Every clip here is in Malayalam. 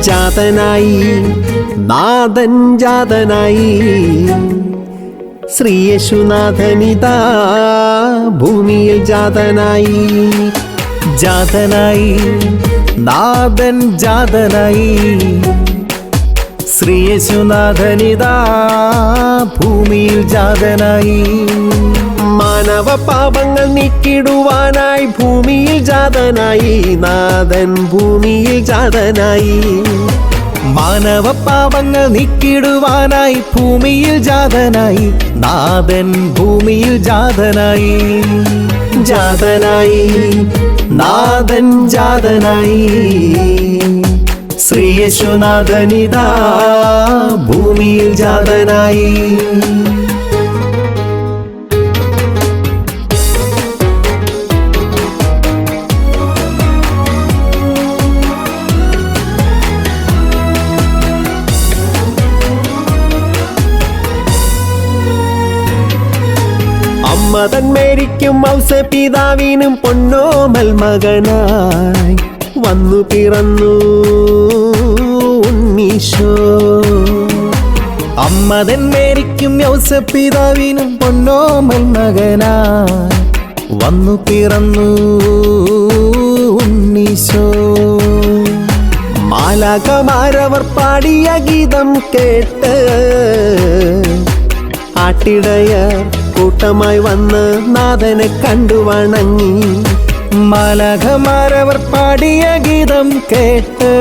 ജാതനായി നാഥൻ ജാതനായി ശ്രീ യേശുനാഥനിതാ ഭൂമിയിൽ ജാതനായി. ജാതനായി നാഥൻ ജാതനായി ശ്രീ യേശുനാഥനിതാ ഭൂമിയിൽ ജാതനായി. മാനവ പാപങ്ങൾ നീക്കിടുവാനായി ഭൂമിയിൽ ജാതനായി നാഥൻ ഭൂമിയിൽ ജാതനായി. മാനവ പാപങ്ങൾ നീക്കിടുവാനായി ഭൂമിയിൽ ജാതനായി നാഥൻ ഭൂമിയിൽ ജാതനായി. ജാതനായി നാഥൻ ജാതനായി ശ്രീ യേശുനാഥനിതാ ഭൂമിയിൽ ജാതനായി. അമ്മ തൻ മേരിക്കും ഔസപിതാവിനും പൊന്നോമൽ മകനായി വന്നു പിറന്നു ഉണ്ണീശോ. അമ്മ തൻ മേരിക്കും ഔസപിതാവിനും പൊന്നോമൽ മകനായി വന്നു പിറന്നു ഉണ്ണീശോ. മാലാഖമാരവർ പാടിയ ഗീതം കേട്ട് ആട്ടിടയർ കൂട്ടമായി വന്ന് നാഥനെ കണ്ടു വണങ്ങി. മാലാഖമാരവർ പാടിയ ഗീതം കേട്ട്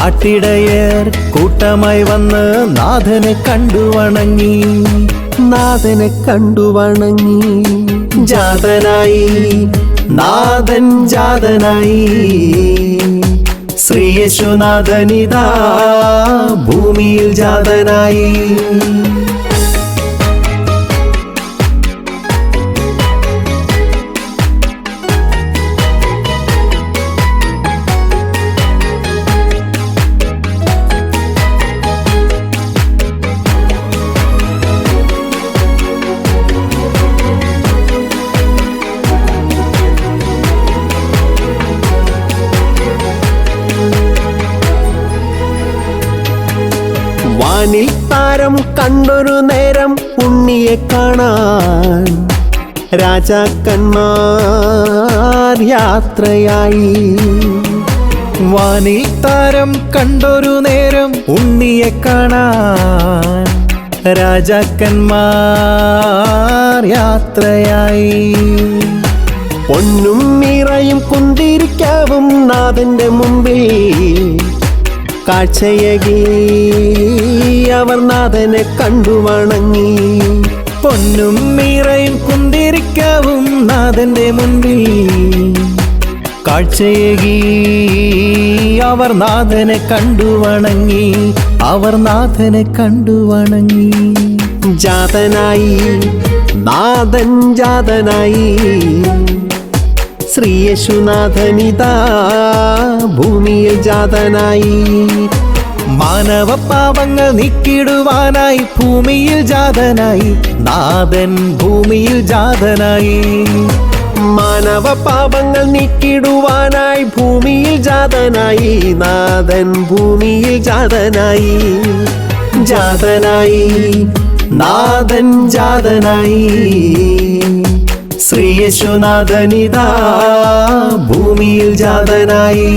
ആട്ടിടയർ കൂട്ടമായി വന്ന് നാഥനെ കണ്ടു വണങ്ങി. നാഥനെ കണ്ടു വണങ്ങി. ജാതനായി നാഥൻ ജാതനായി ശ്രീ യേശുനാഥനിതാ ഭൂമിയിൽ ജാതനായി. വാനിൽ താരം കണ്ടൊരു നേരം ഉണ്ണിയെ കാണാൻ രാജാക്കന്മാർ യാത്രയായി. വാനിൽ താരം കണ്ടൊരു നേരം ഉണ്ണിയെ കാണാൻ രാജാക്കന്മാർ യാത്രയായി. പൊന്നും നിറയും കുന്തിരിക്കാവും നാഥന്റെ മുമ്പിൽ കാഴ്ചയകി അവർ നാഥനെ കണ്ടു വണങ്ങി. പൊന്നും മീറയും കുന്തിരിക്കാവും നാഥന്റെ മുൻപിൽ കാഴ്ചയകി അവർ നാഥനെ കണ്ടു വണങ്ങി. അവർ നാഥനെ കണ്ടു വണങ്ങി. ജാതനായി നാഥൻ ജാതനായി ശ്രീ യേശുനാഥനിതാ ഭൂമിയിൽ ജാതനായി. മാനവ പാപങ്ങൾ നീക്കിടുവാനായി ഭൂമിയിൽ ജാതനായി നാഥൻ ഭൂമിയിൽ ജാതനായി. മാനവ പാപങ്ങൾ നീക്കിടുവാനായി ഭൂമിയിൽ ജാതനായി നാഥൻ ഭൂമിയിൽ ജാതനായി. ജാതനായി നാഥൻ ജാതനായി ശ്രീ യേശുനാഥനിതാ ഭൂമിയിൽ ജാതനായി.